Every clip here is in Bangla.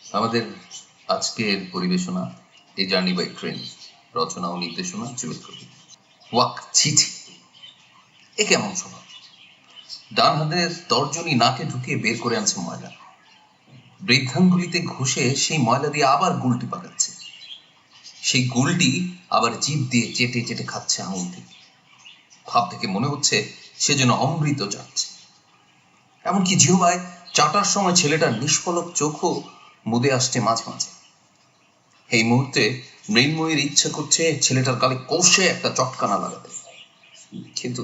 আমাদের আজকের পরিবেশনা এ জার্নি বাই ট্রেন, রচনা ও নির্দেশনা জুয়েল কবির। ওয়াক, ছিছি, এ কেমন স্বভাব! ডান হাতের তর্জনী নাকে ঢুকিয়ে বের করে আনছে ময়লা, বৃদ্ধাঙ্গুলিতে ঘষে সেই ময়লা দিয়ে আবার গুলটি পাকাচ্ছে, সেই গুলটি আবার জিভ দিয়ে চেটে চেটে খাচ্ছে আঙুল থেকে। ভাব থেকে মনে হচ্ছে সে যেন অমৃত চাটছে। এমনকি জিহ্বায় চাটার সময় ছেলেটার নিষ্পলক চোখও মুদে আসছে মাঝে মাঝে। এই মুহূর্তে মৃন্ময়ীর ইচ্ছা করছে ছেলেটার গালে কষে একটা চটকানা লাগাতে, কিন্তু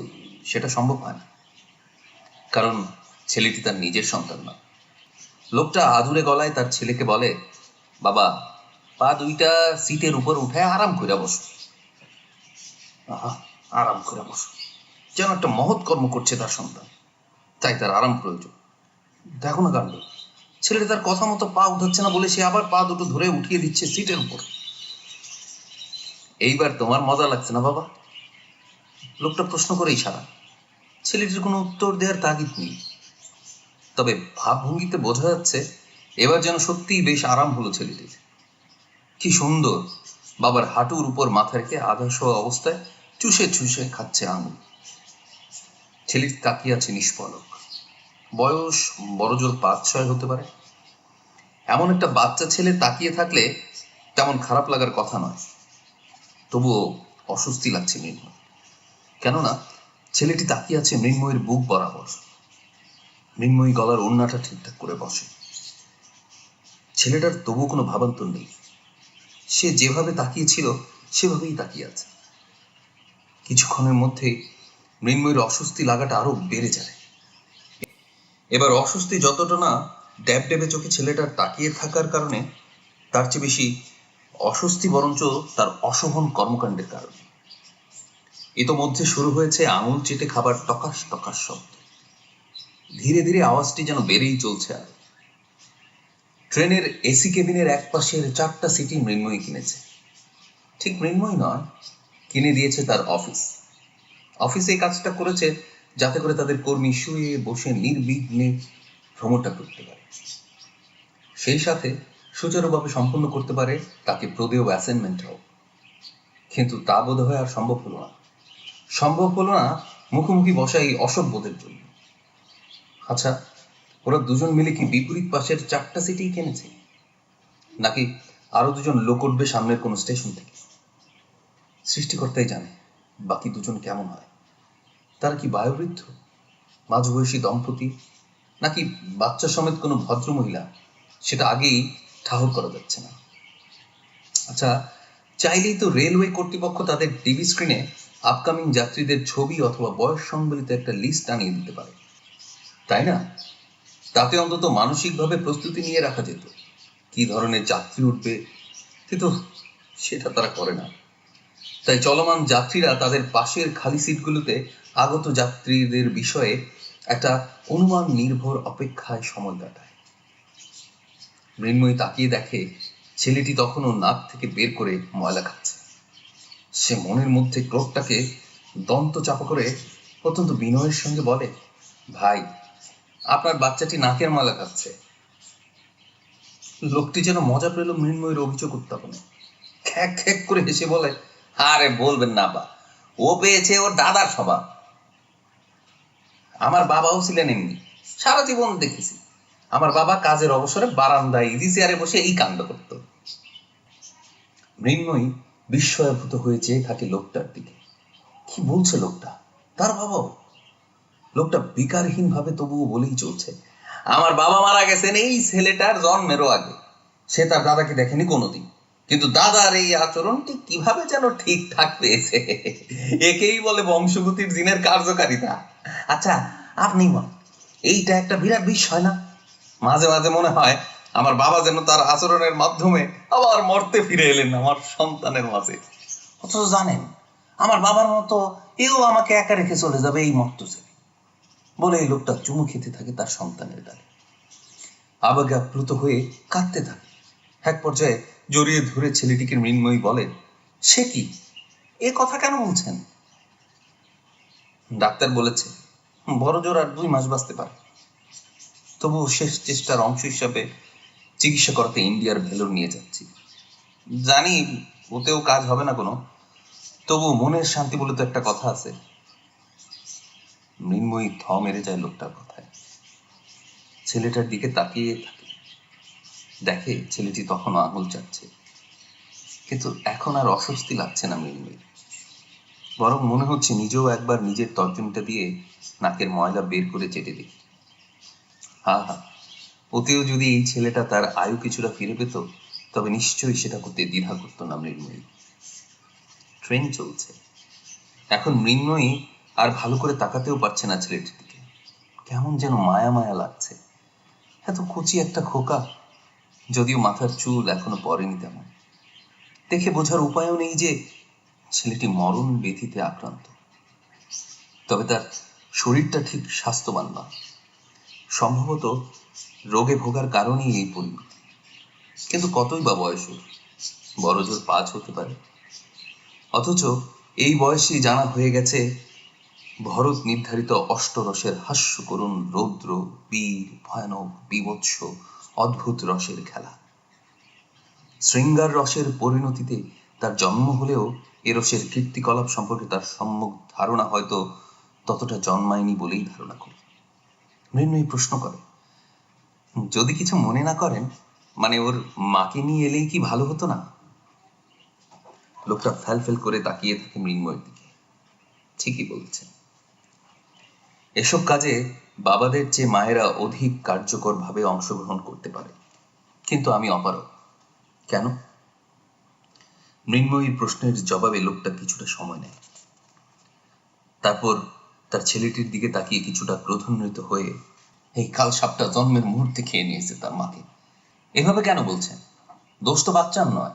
সেটা সম্ভব হয় না, কারণ ছেলেটি তার নিজের সন্তান না। লোকটা আদুরে গলায় তার ছেলেকে বলে, বাবা, পা দুইটা সিটের উপর উঠে আরাম করে বসো। আহা, আরাম করে বসো, যেন একটা মহৎ কর্ম করছে তার সন্তান, তাই তার আরাম প্রয়োজন। দেখো না কাণ্ড, ছেলেটা তার কথা মতো পা উঠাচ্ছে না বলে সে আবার পা দুটো ধরে উঠিয়ে দিচ্ছে সিটের উপর। এইবার তোমার মজা লাগছে না বাবা? লোকটা প্রশ্ন করেই সারা। ছেলেটির কোনো উত্তর দেওয়ার তাগিদ নেই, তবে ভাবভঙ্গিতে বোঝা যাচ্ছে এবার যেন সত্যিই বেশ আরাম হলো ছেলেটির। কি সুন্দর বাবার হাঁটুর উপর মাথা রেখে আধা শোয়া অবস্থায় চুষে চুষে খাচ্ছে আঙুল। ছেলেটি তাকিয়ে আছে নিষ্পলক। বয়স বড়জোর 5-6 হতে পারে। এমন একটা বাচ্চা ছেলে তাকিয়ে থাকলে তেমন খারাপ লাগার কথা নয়, তবুও অস্বস্তি লাগছে মৃন্ময়। কেননা ছেলেটি তাকিয়ে আছে মৃন্ময়ের বুক বরাবর। মৃন্ময়ী গলার ওড়নাটা ঠিকঠাক করে বসে। ছেলেটার তবু কোনো ভাবান্তর নেই, সে যেভাবে তাকিয়েছিল সেভাবেই তাকিয়ে আছে। কিছুক্ষণের মধ্যে মৃন্ময়ীর অস্বস্তি লাগাটা আরো বেড়ে যায়। এবার অস্বস্তি যতটা না ড্যাব ডেবে চোখে ছেলেটার তাকিয়ে থাকার কারণে, তার চেয়ে বেশি অস্বস্তি বরঞ্চ তার অশোভন কর্মকাণ্ডের কারণে। ইতোমধ্যে শুরু হয়েছে আঙুল চেটে খাবার টকাস টকাস শব্দ। ধীরে ধীরে আওয়াজটি যেন বেড়েই চলছে। আর ট্রেনের এসি কেবিনের এক পাশের 4টা সিটি মৃন্ময়ী কিনেছে। ঠিক মৃন্ময়ী নয়, কিনে দিয়েছে তার অফিস। অফিসে এই কাজটা করেছে যাতে করে তাদের কর্মী শুয়ে বসে নির্বিঘ্নে ভ্রমণটা করতে পারে, সেই সাথে সুচারুভাবে সম্পন্ন করতে পারে তাকে প্রদেয় অ্যাসাইনমেন্টটাও। কিন্তু তা বোধ হয় আর সম্ভব হলো না। মুখোমুখি বসা এই অসভ্যদের জন্য। আচ্ছা, ওরা দুজন মিলে কি বিপরীত পাশের 4টা সিটি কিনেছে, নাকি আরো দুজন লোক উঠবে সামনের কোনো স্টেশন থেকে? সৃষ্টিকর্তাই জানে বাকি দুজন কেমন হয়। তারা কি বয়োবৃদ্ধ, মাঝবয়সী দম্পতি, নাকি বাচ্চা সমেত কোনো ভদ্র মহিলা, সেটা আগেই ঠাহর করা যাচ্ছে না। আচ্ছা, চাইলেই তো রেলওয়ে কর্তৃপক্ষ তাদের টিভি স্ক্রিনে আপকামিং যাত্রীদের ছবি অথবা বয়স সংবলিত একটা লিস্ট আনিয়ে দিতে পারে, তাই না? তাতে অন্তত মানসিকভাবে প্রস্তুতি নিয়ে রাখা যেত কি ধরনের যাত্রী উঠবে, কিন্তু সেটা তারা করে না। তাই চলমান যাত্রীরা তাদের পাশের খালি সিটগুলোতে আগত যাত্রীদের বিষয়ে একটা অনুমান নির্ভর অপেক্ষায় সময় কাটায়। মৃন্ময়ী তাকিয়ে দেখে ছেলেটি তখনও নাক থেকে বের করে ময়লা খাচ্ছে। সে মনের মধ্যে ক্রোধটাকে দন্ত চাপা করে অত্যন্ত বিনয়ের সঙ্গে বলে, ভাই, আপনার বাচ্চাটি নাকের ময়লা খাচ্ছে। লোকটি যেন মজা পেল মৃন্ময়ীর অভিযোগ উত্থাপনে। খ্যাক খ্যাক করে হেসে বলে, আরে বলবেন না বা, ও পেয়েছে ওর দাদার স্বভাব। আমার বাবাও ছিলেন এমনি, সারা জীবন দেখেছি। আমার বাবা কাজের অবসরে বারান্দায় ইজি চেয়ারে বসে এই কাণ্ড করত। মৃন্ময়ী বিস্ময়াভূত হয়ে চেয়ে থাকে লোকটার দিকে। কি বলছে লোকটা? তার বাবাও? লোকটা বিকারহীন ভাবে তবুও বলেই চলছে, আমার বাবা মারা গেছেন এই ছেলেটার জন্মেরও আগে। সে তার দাদাকে দেখেনি কোনোদিন, কিন্তু দাদার এই আচরণটি কিভাবে যেন ঠিকঠাক পেয়েছে। একেই বলে বংশগতির জিনের কার্যকারিতা। আচ্ছা, আপনি বল, এইটা একটা বিরাট বিষয় না? মাঝে মাঝে মনে হয় আমার বাবা যেন তার আচরণের মাধ্যমে আবার মরতে ফিরে এলেন আমার সন্তানের মাঝে। অথচ জানেন, আমার বাবার মতো এও আমাকে একা রেখে চলে যাবে এই মর্তজে। বলে এই লোকটা চুমু খেতে থাকে তার সন্তানের গালে। আবেগে আপ্লুত হয়ে কাঁদতে থাকে। এক পর্যায়ে জড়িয়ে ধরে ছেলেটিকে মৃন্ময়ী বলেন, সে কি, এ কথা কেন বলছেন? ডাক্তার বলেছে বড় জোর আর 2 মাস বাঁচতে পারে। তবু শেষ চেষ্টার অংশ হিসাবে চিকিৎসা করাতে ইন্ডিয়ার ভেলোর নিয়ে যাচ্ছি। জানি ওতেও কাজ হবে না কোনো, তবু মনের শান্তি বলে তো একটা কথা আছে। মৃন্ময়ী থ মেরে যায় লোকটার কথায়। ছেলেটার দিকে তাকিয়ে থাকে, দেখে ছেলেটি তখনও আঙুল চাটছে। কিন্তু এখন আর অস্বস্তি লাগছে না মৃন্ময়ীর, বরং মনে হচ্ছে নিজেও একবার নিজের তর্জনীটা দিয়ে নাকের ময়লা বের করে চেটে দিই। হা হা, ওতেও যদি এই ছেলেটা তার আয়ু কিছুটা ফিরে পেত, তবে নিশ্চয়ই সেটা করতে দ্বিধা করতো না মৃন্ময়ী। ট্রেন চলছে। এখন মৃন্ময়ী আর ভালো করে তাকাতেও পারছে না ছেলেটির দিকে। কেমন যেন মায়া মায়া লাগছে। এত কচি একটা খোকা, যদিও মাথার চুল এখনো পড়েনি তেমন। দেখে বোঝার উপায়ও নেই যে ছেলেটি মরণ ব্যাধিতে আক্রান্ত। তবে তার শরীরটা ঠিক স্বাস্থ্যবান না, সম্ভবত রোগে ভোগার কারণেই এই পরিণতি। কিন্তু কতই বা বয়স, বড় জোর 5 হতে পারে। অথচ এই বয়সে জানা হয়ে গেছে ভরত নির্ধারিত অষ্টরসের হাস্য করুন, রৌদ্র, বীর, ভয়ানক, বীভৎস, অদ্ভুত রসের খেলা। শৃঙ্গার রসের পরিণতিতে তার জন্ম হলেও এ রসের কীর্তিকলাপ সম্পর্কে তার সম্যক ধারণা হয়তো ততটা জন্মায়নি বলেই ধারণা করি। মৃন্ময়ী প্রশ্ন করে, যদি কিছু মনে না করেন, মানে ওর মাকে নিয়ে এলেই কি ভালো হতো না? লোকটা ফ্যাল ফেল করে তাকিয়ে থাকে মৃন্ময়ের দিকে। ঠিকই বলছেন, এসব কাজে বাবাদের চেয়ে মায়েরা অধিক কার্যকর ভাবে অংশগ্রহণ করতে পারে, কিন্তু আমি অপারগ। কেন? মৃন্ময়ীর প্রশ্নের জবাবে লোকটা কিছুটা সময় নেয়। তারপর তার ছেলেটির দিকে তাকিয়ে কিছুটা ক্রোধান্বিত হয়ে, এই কাল সাপটা জন্মের মুহূর্তে খেয়ে নিয়েছে তার মাকে, এভাবে কেন বলছেন? দোষ তো বাচ্চার নয়,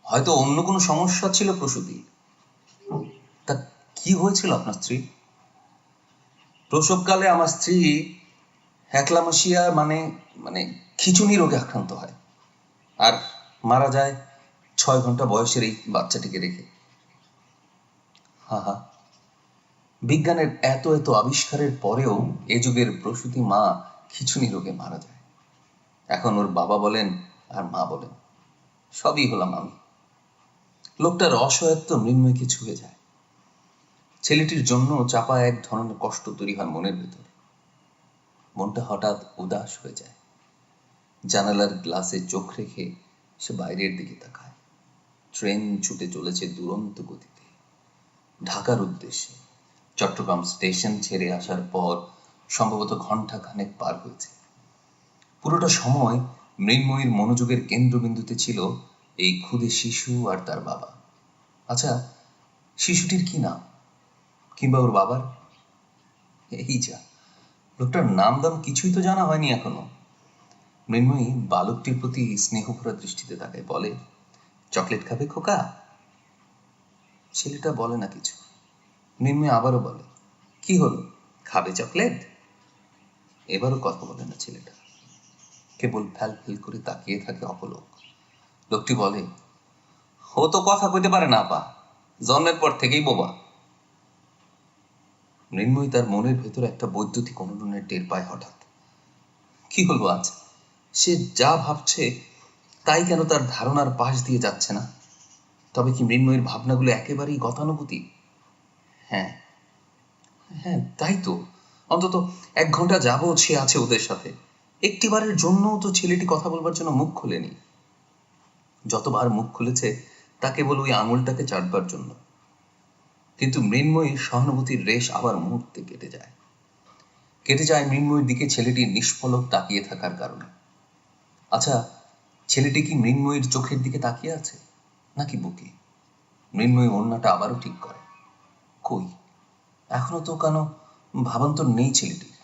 হয়তো অন্য কোনো সমস্যা ছিল প্রসূতি। তা কি হয়েছিল আপনার স্ত্রী? প্রসবকালে আমার স্ত্রী হ্যাকলামাসিয়া মানে মানে খিঁচুনি রোগে আক্রান্ত হয় আর মারা যায় 6 ঘন্টা বয়সের এই বাচ্চাটিকে রেখে। হা হা, বিজ্ঞানের এত এত আবিষ্কারের পরেও এ যুগের প্রসূতি মা খিঁচুনি রোগে মারা যায়। এখন ওর বাবা বলেন আর মা বলেন, সবই হলাম আমি। লোকটার অসহায়ত্ব মৃন্ময়কে ছুঁয়ে যায়। ছেলেটির জন্য চাপা এক ধরনের কষ্ট তৈরি হয় মনের ভেতর। মনটা হঠাৎ উদাস হয়ে যায়। জানালার গ্লাসে চোখ রেখে সে বাইরের দিকে তাকায়। ট্রেন ছুটে চলেছে দুরন্ত গতিতে ঢাকার উদ্দেশ্যে। চট্টগ্রাম স্টেশন ছেড়ে আসার পর সম্ভবত ঘন্টা খানেক পার হয়েছে। পুরোটা সময় মৃন্ময়ীর মনোযোগের কেন্দ্রবিন্দুতে ছিল এই ক্ষুদে শিশু আর তার বাবা। আচ্ছা, শিশুটির কি নাম, কিংবা ওর বাবার? এই যা, লোকটার নাম দাম কিছুই তো জানা হয়নি এখনো। মৃন্ময়ী বালকটির প্রতি স্নেহভরা দৃষ্টিতে তাকায়, বলে, চকলেট খাবে খোকা? ছেলেটা বলে না কিছু। মৃন্ময়ী আবারও বলে, কি হলো, খাবে চকলেট? এবারও কথা বলে না ছেলেটা, কেবল ফ্যাল ফেল করে তাকিয়ে থাকে অপলক। লোকটি বলে, ও তো কথা কইতে পারে না আপা, জন্মের পর থেকেই বোবা। মৃন্ময়ী তার মনের ভেতরে একটা বৈদ্যুতিক অনুরণের টের পায় হঠাৎ। কি হলো আজ? সে যা ভাবছে তাই কেন তার ধারণার পাশ দিয়ে যাচ্ছে না? তবে কি মৃন্ময়ীর ভাবনাগুলো একেবারেই গতানুগতিক? হ্যাঁ হ্যাঁ, তাই তো। অন্তত 1 ঘন্টা যাবৎ সে আছে ওদের সাথে। একটিবারের জন্যও তো ছেলেটি কথা বলবার জন্য মুখ খোলেনি। যতবার মুখ খুলেছে তা কেবল ওই আঙুলটাকে চাটবার জন্য। কিন্তু মৃন্ময়ীর সহানুভূতির রেশ আবার মুহূর্তে কেটে যায়। কেটে যায় মৃন্ময়ীর দিকে ছেলেটির নিষ্পলক তাকিয়ে থাকার কারণে। আচ্ছা, ছেলেটি কি মৃন্ময়ীর চোখের দিকে তাকিয়ে আছে, নাকি বুকে? মৃন্ময়ী ওড়নাটা আবারও ঠিক করে। কই, এখনো তো কেন ভাবান্তর নেই ছেলেটির।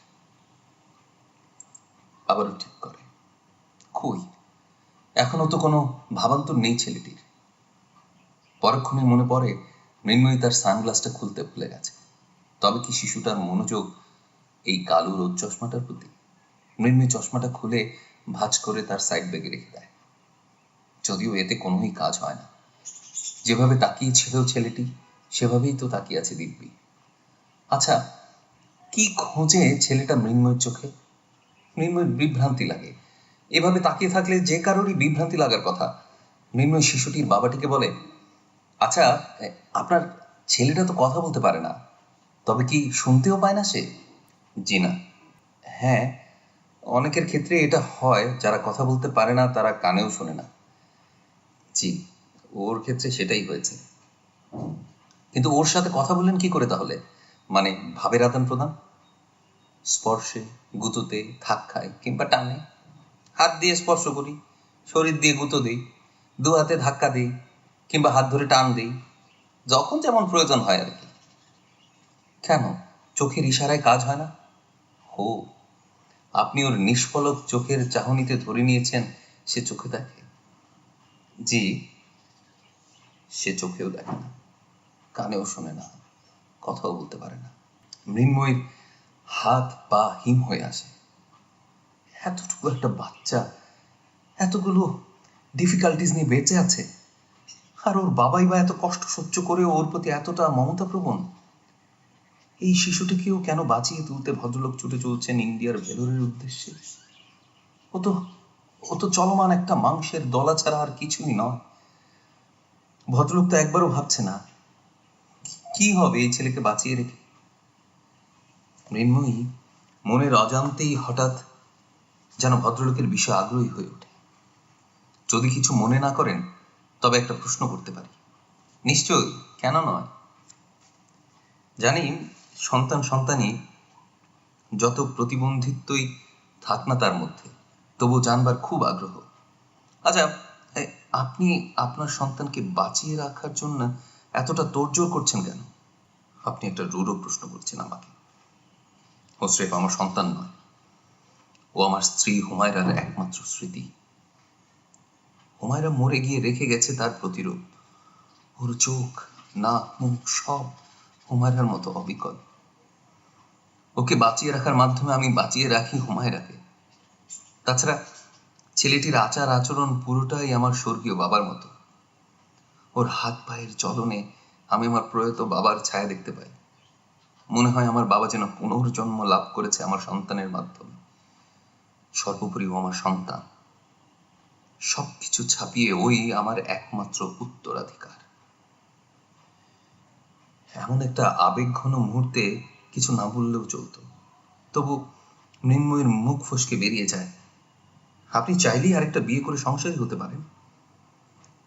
আবারও ঠিক করে, কই, এখনো তো কোনো ভাবান্তর নেই ছেলেটির। পরক্ষণে মনে পড়ে মৃন্ময়ী তার সানগ্লাসটা খুলতে ভুলে গেছে। তবে কি শিশুটার মনোযোগ এই কালো রোদ চশমাটার প্রতি? মৃন্ময়ী চশমাটা খুলে ভাঁজ করে তার সাইড ব্যাগে রেখে দেয়। যদিও এতে কোনোই কাজ হয় না। যেভাবে তাকিয়েছিল ছেলেটি, সেভাবেই তো তাকিয়ে আছে দিব্যি। আচ্ছা, কি খোঁজে ছেলেটা মৃন্ময়ের চোখে? মৃন্ময়ের বিভ্রান্তি লাগে। এভাবে তাকিয়ে থাকলে যে কারোরই বিভ্রান্তি লাগার কথা। মৃন্ময়ী শিশুটির বাবাটিকে বলে, আচ্ছা, আপনার ছেলেটা তো কথা বলতে পারে না, তবে কি শুনতেও পায় না সে? জি না। হ্যাঁ, অনেকের ক্ষেত্রে এটা হয়, যারা কথা বলতে পারে না তারা কানেও শোনে না। জি, ওর ক্ষেত্রে সেটাই হয়েছে। কিন্তু ওর সাথে কথা বললেন কি করে তাহলে? মানে ভাবের আদান প্রদান? স্পর্শে, গুঁতোতে, ধাক্কায় কিংবা টানে। হাত দিয়ে স্পর্শ করি, শরীর দিয়ে গুঁতো দিই, দু হাতে ধাক্কা দিই, কিংবা হাত ধরে টান দিই, যখন যেমন প্রয়োজন হয় আর কি। কেন, চোখের ইশারায় কাজ হয় না? হো, আপনি ওর নিষ্পলক চোখের চাহনিতে ধরে নিয়েছেন সে চোখে দেখে। জি, সে চোখেও দেখে না, কানেও শোনে না, কথাও বলতে পারে না। মৃন্ময়ীর হাত পা হিম হয়ে আসে। এতটুকু একটা বাচ্চা এতগুলো ডিফিকাল্টিস নিয়ে বেঁচে আছে, আর ওর বাবাই বা এত কষ্ট সহ্য করে ওর প্রতি এতটা মমতা প্রবণ। এই শিশুটিকেও কেন বাঁচিয়ে তুলতে ভদ্রলোক ছুটে চলছেন ইন্ডিয়ার ভেলোরের উদ্দেশ্যে? ও তো ও তো চলমান একটা মাংসের দলা ছাড়া আর কিছুই নয়। ভদ্রলোক তো একবারও ভাবছে না কি হবে এই ছেলেকে বাঁচিয়ে রেখে। মৃন্ময়ী মনের অজান্তেই হঠাৎ যেন ভদ্রলোকের বিষয়ে আগ্রহী হয়ে ওঠে। যদি কিছু মনে না করেন তবে একটা প্রশ্ন করতে পারি? নিশ্চয়ই, কেন নয়। জানি সন্তানই যত প্রতিবন্ধিত্বই থাক না তার মধ্যে, তবু জানবার খুব আগ্রহ। আচ্ছা, আপনি আপনার সন্তানকে বাঁচিয়ে রাখার জন্য এতটা তোড়জোড় করছেন কেন? আপনি একটা রূঢ় প্রশ্ন করছেন আমাকে। ও স্রেফ আমার সন্তান নয়, ও আমার স্ত্রী হুমায়রার একমাত্র স্মৃতি। হুমায়রা মরে গিয়ে রেখে গেছে তার প্রতিরূপ। ওর চোখ, নাক, মুখ সব হুমায়রার মতো অবিকল। ওকে বাঁচিয়ে রাখার মাধ্যমে আমি বাঁচিয়ে রাখি হুমায়রাকে। তাছাড়া ছেলেটির আচার আচরণ পুরোটাই আমার স্বর্গীয় বাবার মতো। ওর হাত পায়ের চলনে আমি আমার প্রয়াত বাবার ছায়া দেখতে পাই। মনে হয় আমার বাবা যেন পুনর্জন্ম লাভ করেছে আমার সন্তানের মাধ্যমে। সর্বোপরি ও আমার সন্তান, সবকিছু ছাপিয়ে ওই আমার একমাত্র উত্তরাধিকার। এমন একটা আবেগঘন মুহূর্তে কিছু না বললেও চলতো, তবু মৃন্ময়ীর মুখ ফসকে বেরিয়ে যায়, আপনি চাইলেই আরেকটা বিয়ে করে সংসারী হতে পারেন।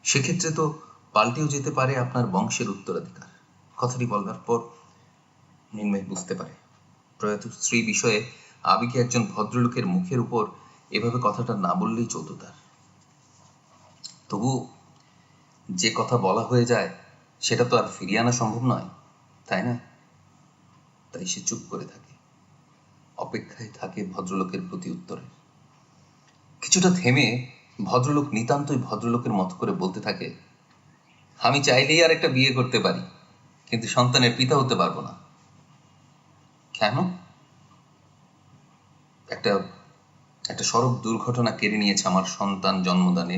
সেক্ষেত্রে তো পাল্টেও যেতে পারে আপনার বংশের উত্তরাধিকার। কথাটি বলবার পর মৃন্ময়ী বুঝতে পারে প্রয়াত স্ত্রী বিষয়ে আবেগে একজন ভদ্রলোকের মুখের উপর এভাবে কথাটা না বললেই চলতো তার। তবু যে কথা বলা হয়ে যায় সেটা তো আর ফিরিয়ে আনা সম্ভব নয়, তাই না? তাই সে চুপ করে থাকে, অপেক্ষায় থাকে ভদ্রলোকের প্রতি উত্তরে। কিছুটা থেমে ভদ্রলোক নিতান্তই ভদ্রলোকের মতো করে বলতে থাকে, আমি চাইলেই আর একটা বিয়ে করতে পারি, কিন্তু সন্তানের পিতা হতে পারবো না। কেন? একটা একটা সড়ক দুর্ঘটনা কেড়ে নিয়েছে আমার সন্তান জন্মদানে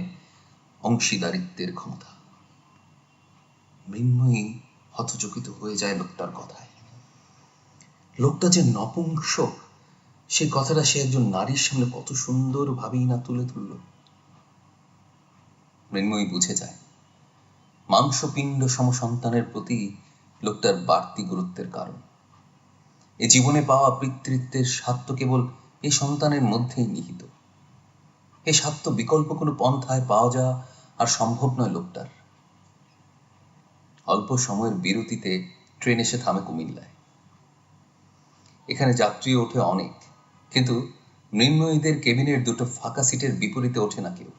অংশীদারিত্বের ক্ষমতা। মৃন্ময়ী হতচকিত হয়ে যায় লোকটার কথায়। লোকটা যে নপুংসক সেই কথাটা সে একজন নারীর সামনে কত সুন্দর ভাবেই না তুলে ধরল। মৃন্ময়ী বুঝে যায় মাংসপিণ্ড সমসন্তানের প্রতি লোকটার বাড়তি গুরুত্বের কারণ। এ জীবনে পাওয়া পিতৃত্বের স্বাদ তো কেবল এই সন্তানের মধ্যেই নিহিত। এ স্বাদ তো বিকল্প কোনো পন্থায় পাওয়া যাওয়া আর সম্ভব নয় লোকটার। অল্প সময়ের বিরতিতে ট্রেন এসে থামে কুমিল্লায়। এখানে যাত্রী ওঠে অনেক, কিন্তু মৃন্ময়ীদের কেবিনের দুটো ফাঁকা সিটের বিপরীতে ওঠে না কেউ।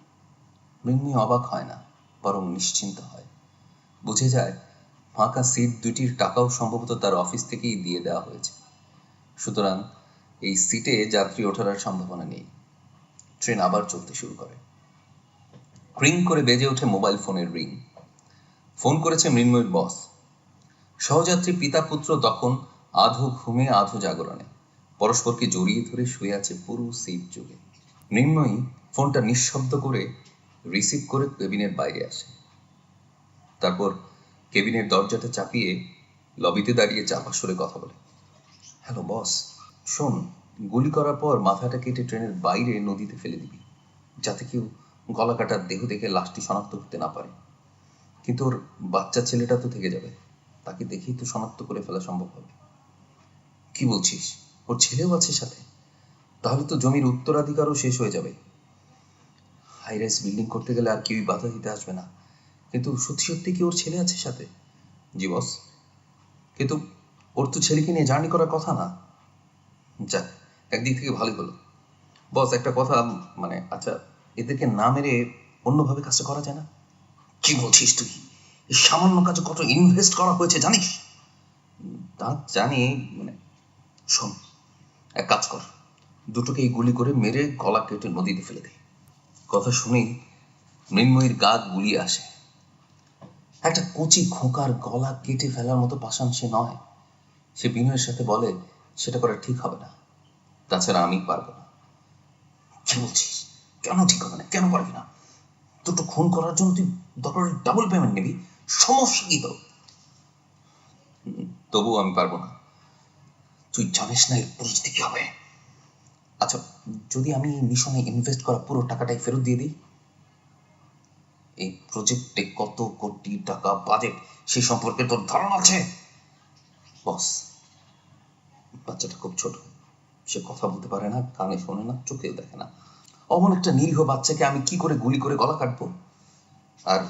মৃন্ময়ী অবাক হয় না, বরং নিশ্চিন্ত হয়। বুঝে যায় ফাঁকা সিট দুটির টাকাও সম্ভবত তার অফিস থেকেই দিয়ে দেওয়া হয়েছে। সুতরাং এই সিটে যাত্রী ওঠার আর সম্ভাবনা নেই। ট্রেন আবার চলতে শুরু করে। ক্রিং করে বেজে ওঠে মোবাইল ফোনের রিং। ফোন করেছে মৃন্ময়ীর বস। সহযাত্রী পিতা পুত্র তখন আধো ঘুমে আধো জাগরণে পরস্পরকে জড়িয়ে ধরে শুয়ে আছে পুরো সিট জুড়ে। মৃন্ময়ী ফোনটা নিঃশব্দ করে রিসিভ করে কেবিনের বাইরে আসে। তারপর কেবিনের দরজাটা চাপিয়ে লবিতে দাঁড়িয়ে চাপা সরে কথা বলে, হ্যালো বস, শোন, গুলি করার পর মাথাটা কেটে ট্রেনের বাইরে নদীতে ফেলে দিবি। যাতে কেউ গলা কাটার দেহ দেখে লাশটি শনাক্ত করতে না পারে। কিন্তু ওর বাচ্চা ছেলেটা তো থেকে যাবে, তাকে দেখেই তো শনাক্ত করে ফেলা সম্ভব হবে। কি বলছিস, ওর ছেলেও আছে সাথে? তাহলে তো জমির উত্তরাধিকারও শেষ হয়ে যাবে। হাই রাইজ বিল্ডিং করতে গেলে আর কেউই বাধা দিতে আসবে না। কিন্তু সত্যি সত্যি কি ওর ছেলে আছে সাথে? জি বস, কিন্তু ওর তো ছেলেকে নিয়ে জার্নি করার কথা না। যাক, একদিক থেকে ভালোই হলো। বস, একটা কথা, আচ্ছা, এদেরকে না মেরে অন্যভাবে কাজটা করা যায় না? কি বলছিস তুই? এই সামান্য কাজে কত ইনভেস্ট করা হয়েছে জানিস? তা জানি, শোন, এক কাজ কর, দুটোকেই গুলি করে মেরে গলা কেটে নদীতে ফেলে দে। কথা শুনেই মৃন্ময়ীর গা গুলিয়ে আসে। একটা কচি খোকার গলা কেটে ফেলার মতো পাষাণ সে নয়। সে বিনয়ের সাথে বলে, সেটা করা ঠিক হবে না, তাছাড়া আমি পারবো না। কি বলছিস? কেন ঠিক হবে না? কেন পারবি না? দুটো খুন করার জন্য তুই দরকার ডাবল পেমেন্ট নিবি? সমস্যা কি তোর? তবুও আমি পারবো না। তুই জানিস না এর পরিস্থিতি কি হবে? আচ্ছা, যদি আমি এই মিশনে ইনভেস্ট করা পুরো টাকাটাই ফেরত দিয়ে দিই? এই প্রজেক্টে কত কোটি টাকা বাজেট সে সম্পর্কে তোর ধারণা আছে? বস, বাচ্চাটা খুব ছোট, সে কথা বলতে পারে না, কানে শোনে না, চোখেও দেখে না। অমন একটা নিরীহ বাচ্চাকে আমি কি করে গুলি করে গলা কাটবো? আর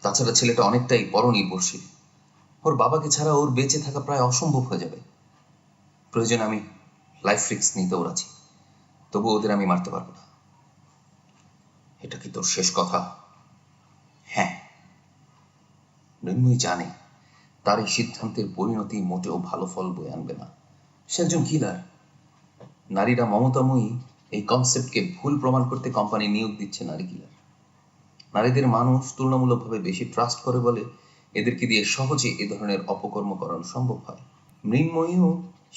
তাছাড়া ছেলেটা অনেকটাই বড় নির্ভরশীল। ওর বাবাকে ছাড়া ওর বেঁচে থাকা প্রায় অসম্ভব হয়ে যাবে। প্রয়োজন আমি লাইফ রিস্ক নিতেও রাজি, তবু ওদের আমি মারতে পারবো না। এটা কি তোর শেষ কথা? হ্যাঁ। মৃন্ময়ী জানে তার এই সিদ্ধান্তের পরিণতি মোটেও ভালো ফল বয়ে আনবে না। সে একজন কিলার। নারীরা মমতাময়ী এই কনসেপ্টকে ভুল প্রমাণ করতে কোম্পানি নিয়োগ দিচ্ছে নারী কিলার। নারীদের মানুষ তুলনামূলকভাবে বেশি ট্রাস্ট করে বলে এদেরকে দিয়ে সহজে এ ধরনের অপকর্ম করানো সম্ভব হয়। মৃন্ময়ীও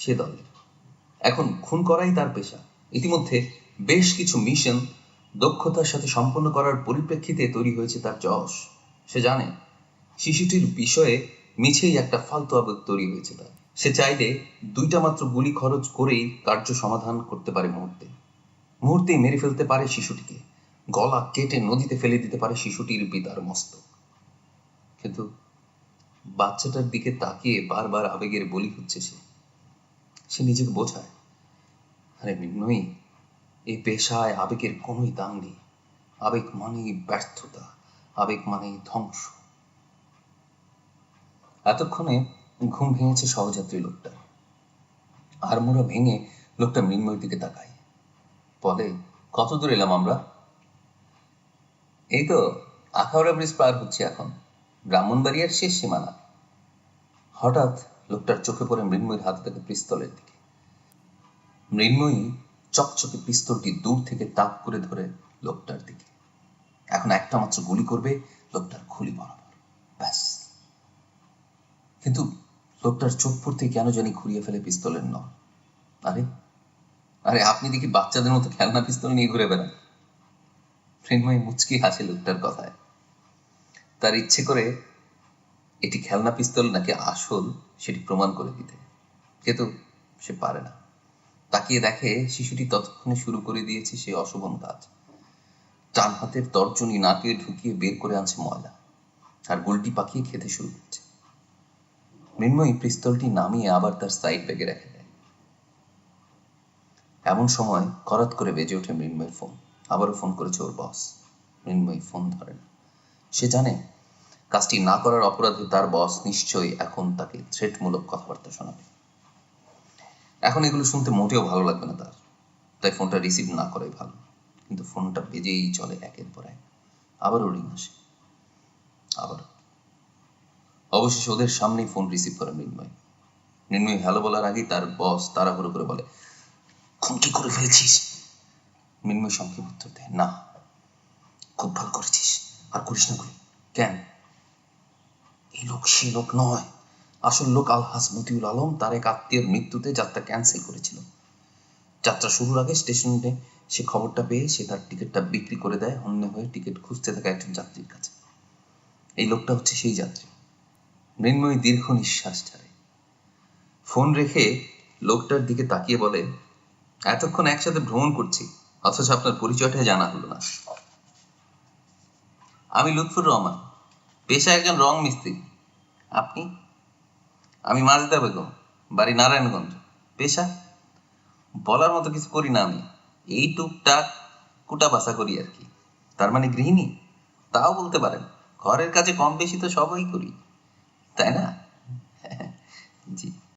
সে দলের। এখন খুন করাই তার পেশা। ইতিমধ্যে বেশ কিছু মিশন দক্ষতার সাথে সম্পন্ন করার পরিপ্রেক্ষিতে তৈরি হয়েছে তার যশ। সে জানে শিশুটির বিষয়ে মিছেই একটা ফালতু আবেগ তৈরি হয়েছে তার। সে চাইলে দুইটা মাত্র গুলি খরচ করেই কার্য সমাধান করতে পারে মুহূর্তেই মেরে ফেলতে পারে শিশুটিকে, গলা কেটে নদীতে ফেলে দিতে পারে শিশুটির পিতার মস্তক। কিন্তু বাচ্চাটার দিকে তাকিয়ে বারবার আবেগের বলি হচ্ছে সে নিজেকে বোঝায়, আরে মৃন্ময়ী, এই পেশায় আবেগের কোনোই দাম নেই। আবেগ মানেই ব্যর্থতা, আবেগ মানেই ধ্বংস। এতক্ষণে ঘুম ভেঙেছে সহযাত্রী লোকটা। আড়মোড়া ভেঙে লোকটা মৃন্ময়ীর দিকে তাকায়, বলে, কত দূর এলাম আমরা? এই তো আখাউড়া ব্রিজ পার হচ্ছে এখন, ব্রাহ্মণবাড়িয়ার শেষ সীমানা। হঠাৎ লোকটার চোখে পড়ে মৃন্ময়ীর হাতে থাকে পিস্তলের দিকে। মৃন্ময়ী চকচকে পিস্তলটি দূর থেকে তাক করে ধরে লোকটার দিকে। এখন একটা মাত্র গুলি করবে লোকটার খুলি বরাবর, ব্যাস। কিন্তু লোকটার চোখ পড়তে কেন জানি ঘুরিয়ে ফেলে পিস্তলের নল। আরে আরে আপনি দেখি বাচ্চাদের মতো খেলনা পিস্তল নিয়ে ঘুরে বেড়ান। মৃন্ময়ী মুচকি হাসে লোকটার কথায়। তার ইচ্ছে করে এটি খেলনা পিস্তল নাকি আসল সেটি প্রমাণ করে দিতে, কিন্তু সে পারে না। তাকিয়ে দেখে শিশুটি ততক্ষণে শুরু করে দিয়েছে সে অশোভন কাজ। ডান হাতের তর্জনী নাকে ঢুকিয়ে বের করে আনছে ময়লা, আর গুলটি পাকিয়ে খেতে শুরু করছে। মৃন্ময়ী পিস্তলটি নামিয়ে আবার তার সাইড ব্যাগে রেখে দেয়। এমন সময় করাত করে বেজে ওঠে মৃন্ময়ীর ফোন। আবারও ফোন করেছে ওর বস। মৃন্ময়ী ফোন ধরে না। সে জানে কাজটি না করার অপরাধে তার বস নিশ্চয়ই এখন তাকে থ্রেটমূলক কথাবার্তা শোনাবে। এখন এগুলো শুনতে মোটেও ভালো লাগবে না তার, তাই ফোনটা রিসিভ না করাই ভালো। কিন্তু ফোনটা বেজেই চলে একের পর এক। আবারও রিং আসে, আবারও। অবশেষে ওদের সামনেই ফোন রিসিভ করে মৃন্ময়ী হ্যালো বলার আগেই তার বস তাড়াহুড়ো করে বলে, খুন কি করে ফেলেছিস? মৃন্ময়ী সংক্ষেপ উত্তর দেয়, না। খুব ভালো করেছিস, আর করিস না গুলি। কেন? এই লোক সে লোক নয়। আসল লোক আলহাজ মতিউল আলম তার এক আত্মীয়ের মৃত্যুতে যাত্রা ক্যান্সেল করেছিল। যাত্রা শুরুর আগে স্টেশনে সে খবরটা পেয়ে সে তার টিকিটটা বিক্রি করে দেয় হন্যে হয়ে টিকিট খুঁজতে থাকা একজন যাত্রীর কাছে। এই লোকটা হচ্ছে সেই যাত্রী। মৃন্ময়ী দীর্ঘ নিঃশ্বাস ছাড়ে। ফোন রেখে লোকটার দিকে তাকিয়ে বলে, এতক্ষণ একসাথে ভ্রমণ করছি, অথচ আপনার পরিচয়টা জানা হলো না। আমি লুৎফুর রহমান, পেশা একজন রং মিস্ত্রি। আপনি? আমি মাজেদা বেগম, বাড়ি নারায়ণগঞ্জ। পেশা? বলার মতো কিছু করি না আমি, এই টুকটাক কুটা বাসা করি আর কি। তার মানে গৃহিণী? তাও বলতে পারেন, ঘরের কাজে কম বেশি তো সবই করি, তাই না? জি।